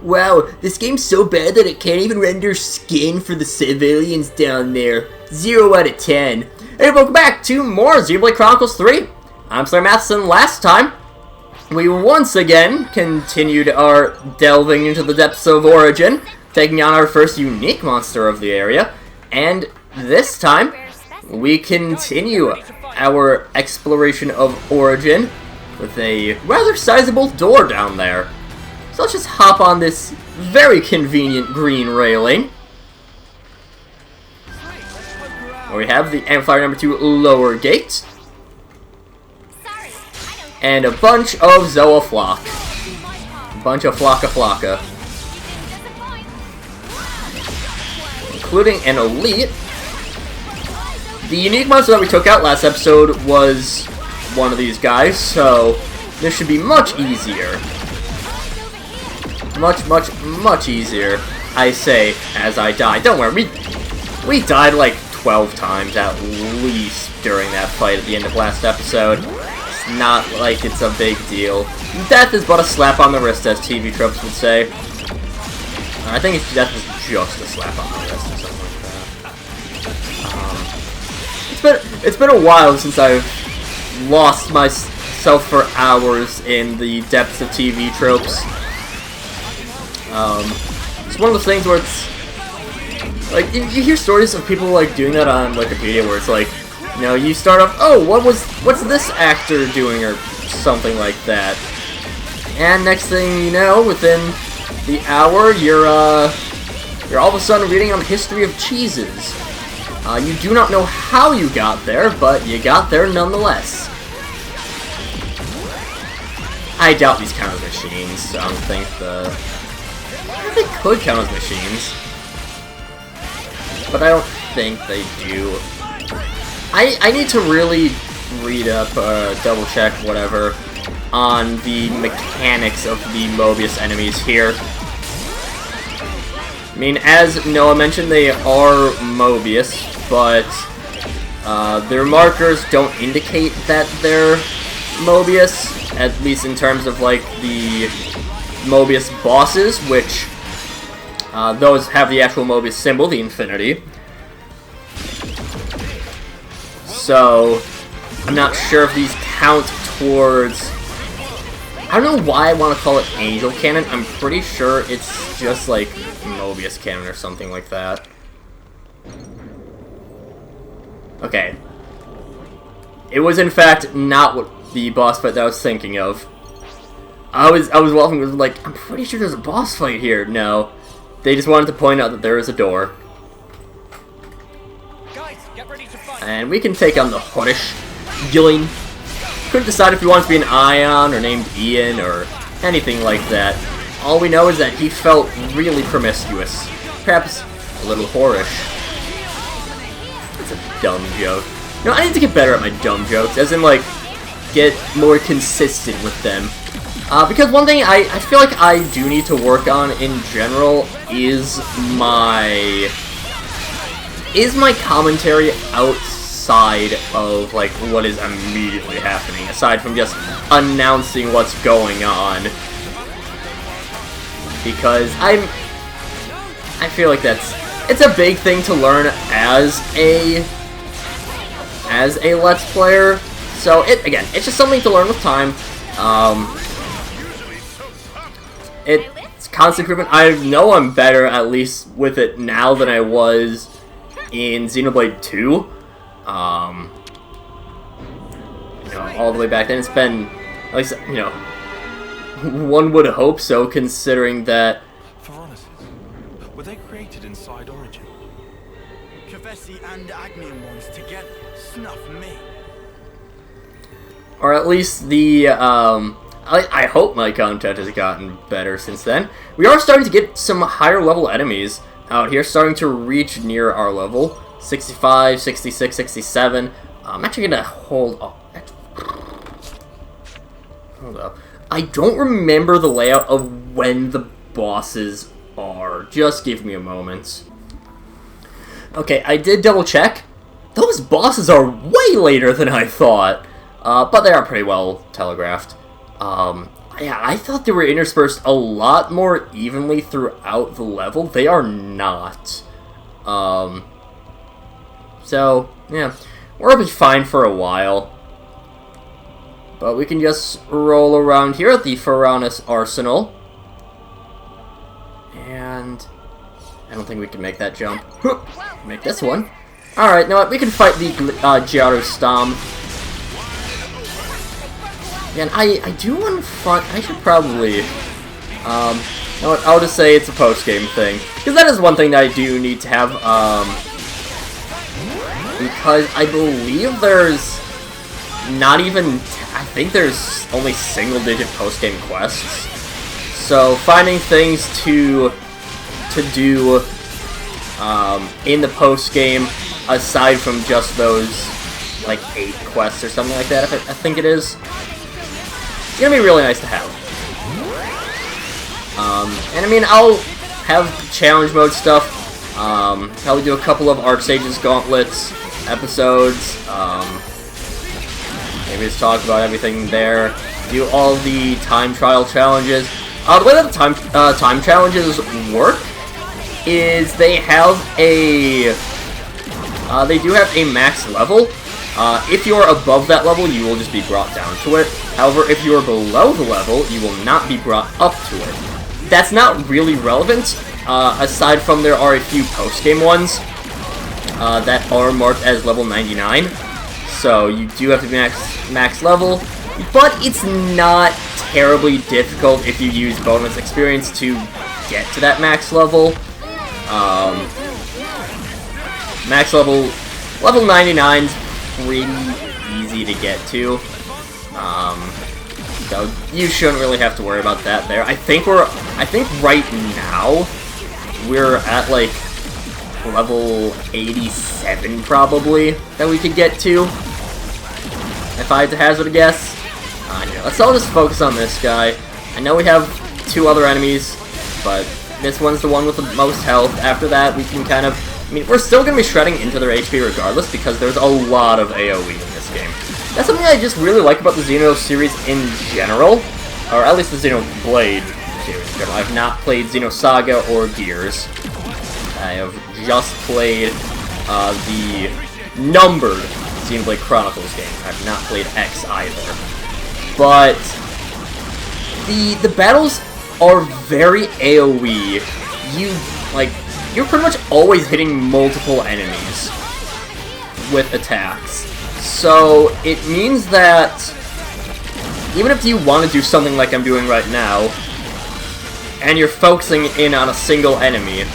Wow, this game's so bad that it can't even render skin for the civilians down there. 0 out of 10. Hey, welcome back to more Xenoblade Chronicles 3. I'm SlayerMathis, and last time, we once again continued our delving into the depths of Origin, taking on our first unique monster of the area, and this time, we continue our exploration of Origin with a rather sizable door down there. So let's just hop on this very convenient green railing. Where we have the Amplifier number 2 lower gate. And a bunch of Zoa Flock. A bunch of Flocka. Including an elite. The unique monster that we took out last episode was one of these guys, so this should be much easier. Much easier, I say, as I die. Don't worry, we died like 12 times at least during that fight at the end of last episode. It's not like it's a big deal. Death is but a slap on the wrist, as TV tropes would say. I think death is just a slap on the wrist or something like that. It's been a while since I've lost myself for hours in the depths of TV tropes. It's one of those things where it's like you hear stories of people like doing that on Wikipedia, where it's like, you know, you start off, oh, what's this actor doing or something like that, and next thing you know, within the hour, you're all of a sudden reading on the history of cheeses. You do not know how you got there, but you got there nonetheless. I doubt these count as machines, so I don't think they could count as machines, but I don't think they do. I need to really read up, double check, whatever, on the mechanics of the Mobius enemies here. I mean, as Noah mentioned, they are Mobius, but their markers don't indicate that they're Mobius, at least in terms of like the Mobius bosses, which those have the actual Mobius symbol, the infinity. So I'm not sure if these count towards, I don't know why I want to call it Angel Cannon. I'm pretty sure it's just like Mobius Cannon or something like that. Okay. It was in fact not what the boss fight that I was thinking of. I was walking with like, I'm pretty sure there's a boss fight here. No. They just wanted to point out that there is a door. Guys, get ready to fight. And we can take on the Horish Gilling. Couldn't decide if he wants to be an Ion or named Ian or anything like that. All we know is that he felt really promiscuous. Perhaps a little whorish. That's a dumb joke. You know, I need to get better at my dumb jokes, as in, like, get more consistent with them. Because one thing I feel like I do need to work on in general is my commentary outside of, like, what is immediately happening, aside from just announcing what's going on. Because I feel like it's a big thing to learn as a Let's Player. So it's just something to learn with time. It's constant improvement. I know I'm better, at least with it now, than I was in Xenoblade 2. You know, all the way back then. It's been, at least, you know, one would hope so, considering that. Were they created inside Origin? Kavesi and Agnium ones together. Snuff me. Or at least the, I hope my content has gotten better since then. We are starting to get some higher level enemies out here, starting to reach near our level. 65, 66, 67. I'm actually gonna hold up. Hold up. I don't remember the layout of when the bosses are. Just give me a moment. Okay, I did double check. Those bosses are way later than I thought. But they are pretty well telegraphed. Yeah, I thought they were interspersed a lot more evenly throughout the level. They are not. So, yeah, we'll be fine for a while. But we can just roll around here at the Pharaonis Arsenal. And I don't think we can make that jump. Make this one. Alright, you know what? We can fight the Gyaru Stom. And I do want to find... I should probably... you know what? I'll just say it's a post-game thing. Because that is one thing that I do need to have, because I believe there's not even... I think there's only single-digit post-game quests. So finding things to do in the post-game, aside from just those, like, 8 quests or something like that, I think it is, it's gonna be really nice to have. And I mean, I'll have challenge mode stuff, probably do a couple of Archsage's Gauntlets episodes, maybe just talk about everything there, do all the time trial challenges. The way that the time challenges work is they have a, they do have a max level. If you are above that level, you will just be brought down to it. However, if you are below the level, you will not be brought up to it. That's not really relevant, aside from there are a few post-game ones that are marked as level 99. So you do have to be max level, but it's not terribly difficult if you use bonus experience to get to that max level. Max level 99 is pretty easy to get to. So you shouldn't really have to worry about that there. I think right now we're at like level 87 probably that we could get to. If I had to hazard a guess. Yeah, let's all just focus on this guy. I know we have 2 other enemies, but this one's the one with the most health. After that, we can kind of... I mean, we're still going to be shredding into their HP regardless, because there's a lot of AoE in this game. That's something I just really like about the Xeno series in general, or at least the Xenoblade series in general. I've not played Xenosaga or Gears. I have just played the numbered Xenoblade Chronicles games. I have not played X either. But the battles are very AoE. You're pretty much always hitting multiple enemies with attacks. So it means that even if you want to do something like I'm doing right now, and you're focusing in on a single enemy,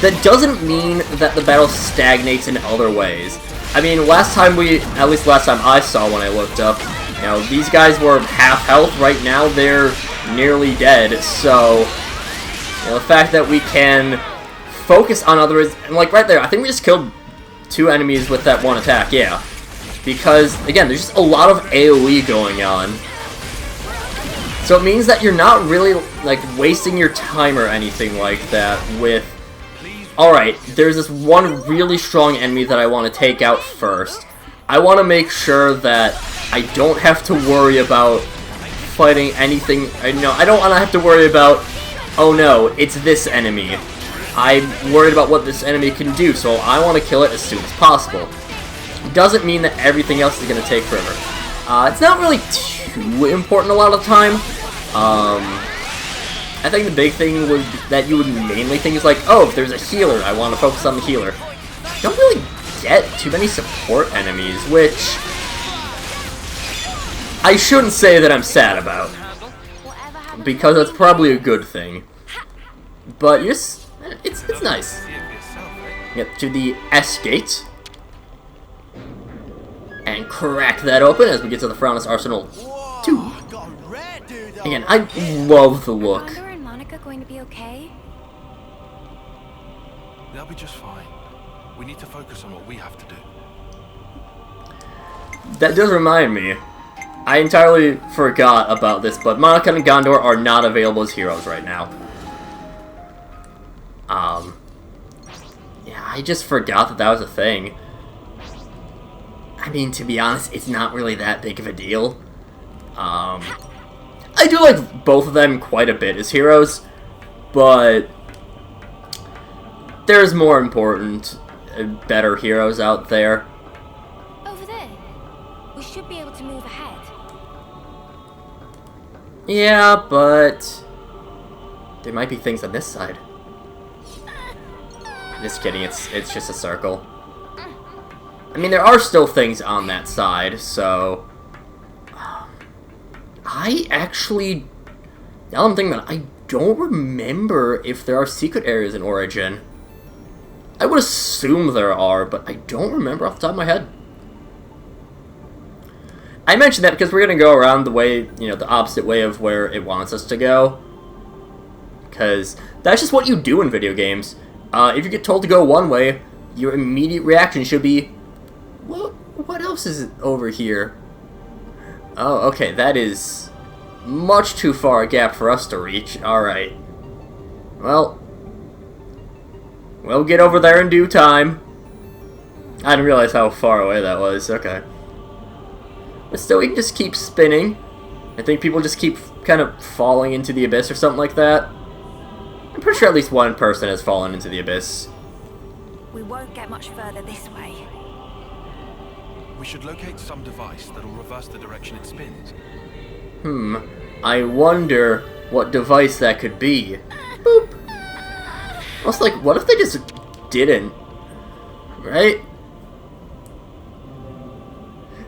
that doesn't mean that the battle stagnates in other ways. I mean, at least last time I saw when I looked up, you know, these guys were half health. Right now, they're nearly dead. So, you know, the fact that we can focus on others, and like right there, I think we just killed 2 enemies with that one attack. Yeah, because again, there's just a lot of AoE going on. So it means that you're not really like wasting your time or anything like that with. Alright, there's this one really strong enemy that I want to take out first. I want to make sure that I don't have to worry about fighting anything. I don't want to have to worry about, oh no, it's this enemy. I'm worried about what this enemy can do, so I want to kill it as soon as possible. Doesn't mean that everything else is going to take forever. It's not really too important a lot of the time. I think the big thing that you would mainly think is like, oh, if there's a healer, I want to focus on the healer. You don't really get too many support enemies, which I shouldn't say that I'm sad about, because that's probably a good thing. But it's nice. Get to the S gate and crack that open as we get to the Pharaonis Arsenal 2. Again, I love the look. Going to be okay? They'll be just fine. We need to focus on what we have to do. That does remind me. I entirely forgot about this, but Monica and Gondor are not available as heroes right now. Yeah, I just forgot that that was a thing. I mean, to be honest, it's not really that big of a deal. I do like both of them quite a bit as heroes, but there's more important, better heroes out there. Over there. We should be able to move ahead. Yeah, but there might be things on this side. Just kidding, it's just a circle. I mean, there are still things on that side, so... I actually... Now I'm thinking about it, I don't remember if there are secret areas in Origin. I would assume there are, but I don't remember off the top of my head. I mentioned that because we're going to go around the way, you know, the opposite way of where it wants us to go. Because that's just what you do in video games. If you get told to go one way, your immediate reaction should be, what else is over here? Oh, okay, that is much too far a gap for us to reach. Alright. Well, we'll get over there in due time. I didn't realize how far away that was. Okay. But still, we can just keep spinning. I think people just keep kind of falling into the abyss or something like that. I'm pretty sure at least one person has fallen into the abyss. We won't get much further this way. We should locate some device that'll reverse the direction it spins. I wonder what device that could be. Boop. I was like, what if they just didn't? Right?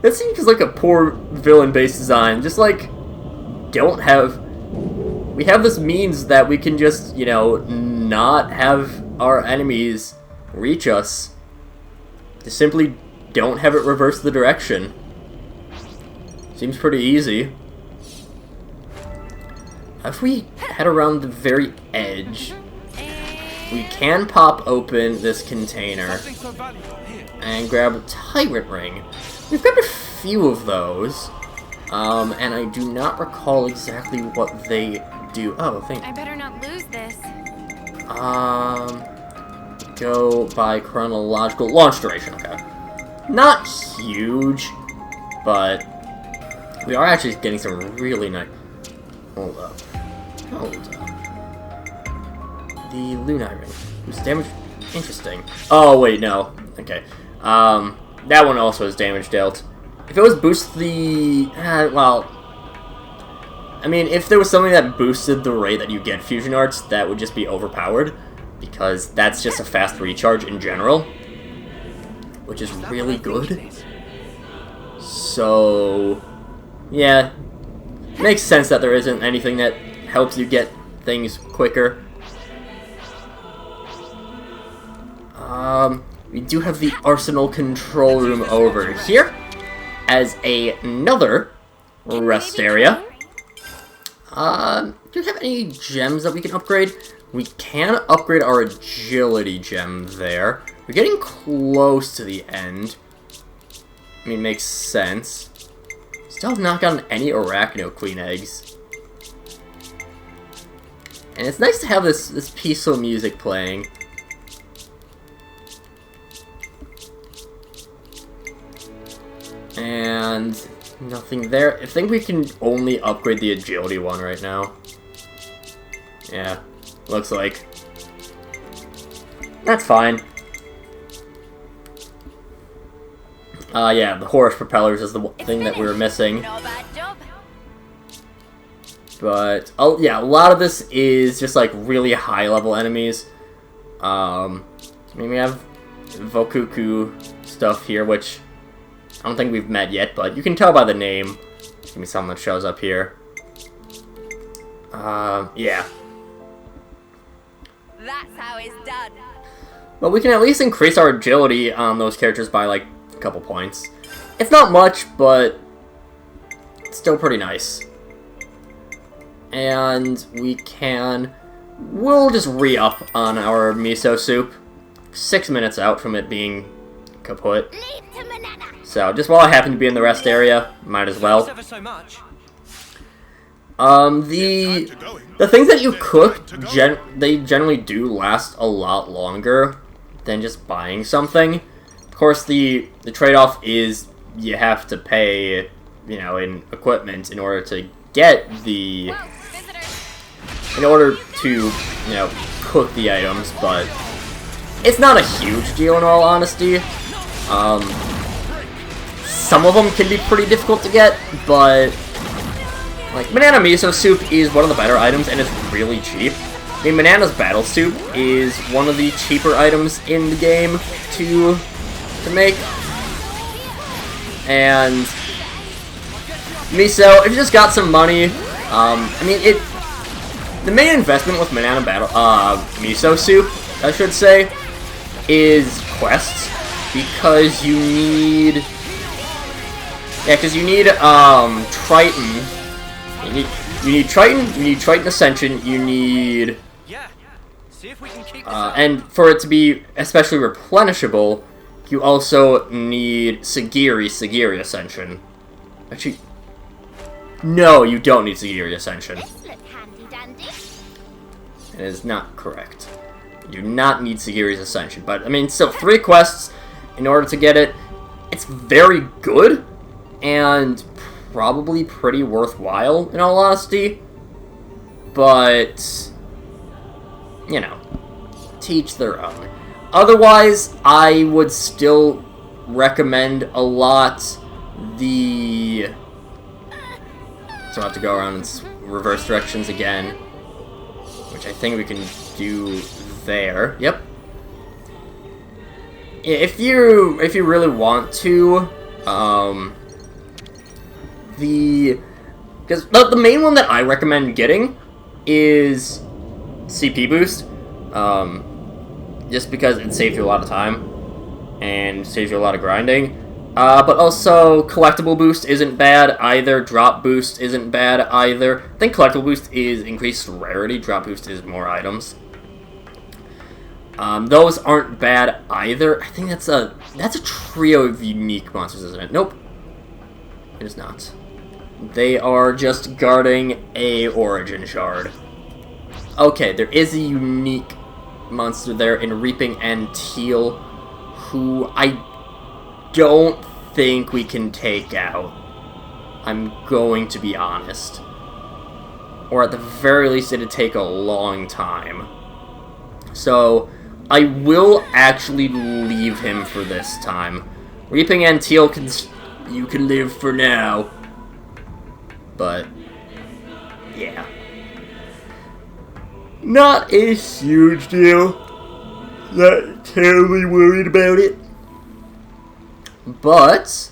That seems like a poor villain-based design. Just like, don't have... We have this means that we can just, you know, not have our enemies reach us. Just simply don't have it reverse the direction. Seems pretty easy. If we head around the very edge, we can pop open this container and grab a Tyrant Ring. We've grabbed a few of those, and I do not recall exactly what they do. Oh, I better not lose this. Go by chronological launch duration. Okay, not huge, but we are actually getting some really nice. Hold up. The Lunai Ring. Whose damage? Interesting. Oh wait, no. Okay. That one also has damage dealt. If it was boost the... well... I mean, if there was something that boosted the rate that you get fusion arts, that would just be overpowered. Because that's just a fast recharge in general. Which is really good. So... yeah. Makes sense that there isn't anything that helps you get things quicker. We do have the Arsenal control room over here as another rest area. Do we have any gems that we can upgrade? We can upgrade our agility gem there. We're getting close to the end. I mean, makes sense. Still have not gotten any Arachno Queen eggs. And it's nice to have this peaceful music playing. And nothing there. I think we can only upgrade the agility one right now. Yeah, looks like. That's fine. Yeah, the horse propellers is the thing that we were missing. But, oh yeah, a lot of this is just like really high level enemies. I mean, we have Vokuku stuff here, which I don't think we've met yet, but you can tell by the name. Give me something that shows up here. Yeah. That's how it's done. But we can at least increase our agility on those characters by like a couple points. It's not much, but it's still pretty nice. And we'll just re-up on our miso soup. 6 minutes out from it being kaput. So, just while I happen to be in the rest area, might as well. The things that you cook, they generally do last a lot longer than just buying something. Of course, the trade-off is you have to pay, you know, in equipment in order to get the... in order to, you know, cook the items, but it's not a huge deal in all honesty. Some of them can be pretty difficult to get, but like banana miso soup is one of the better items and it's really cheap. I mean, Banana's Battle Soup is one of the cheaper items in the game to make. And miso, if you just got some money, I mean, the main investment with Banana Battle, miso soup, I should say, is quests, because you need, Triton. You need Triton Ascension, you need, See if we can keep this and for it to be especially replenishable, you also need Sagiri Ascension. Actually, no, you don't need Sagiri Ascension. This looks handy dandy. It is not correct. You do not need Sagiri's Ascension, but, I mean, still, 3 quests in order to get it. It's very good, and probably pretty worthwhile, in all honesty. But, you know, to each their own. Otherwise, I would still recommend a lot the... So I have to go around in reverse directions again, which I think we can do there. Yep. If you really want to, because the main one that I recommend getting is CP boost, just because it saves you a lot of time and saves you a lot of grinding. But also, collectible boost isn't bad either, drop boost isn't bad either. I think collectible boost is increased rarity, drop boost is more items. Those aren't bad either. I think that's a trio of unique monsters, isn't it? Nope. It is not. They are just guarding a origin shard. Okay, there is a unique monster there in Reaping and Teal, who I don't think we can take out. I'm going to be honest. Or at the very least, it'd take a long time. So, I will actually leave him for this time. Reaping and Teal you can live for now. But, yeah. Not a huge deal. Not terribly worried about it. But,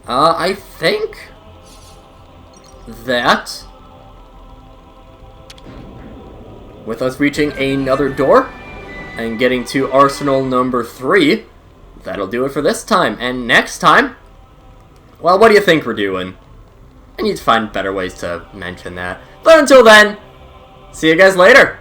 I think that with us reaching another door and getting to Arsenal number 3, that'll do it for this time. And next time, well, what do you think we're doing? I need to find better ways to mention that. But until then, see you guys later.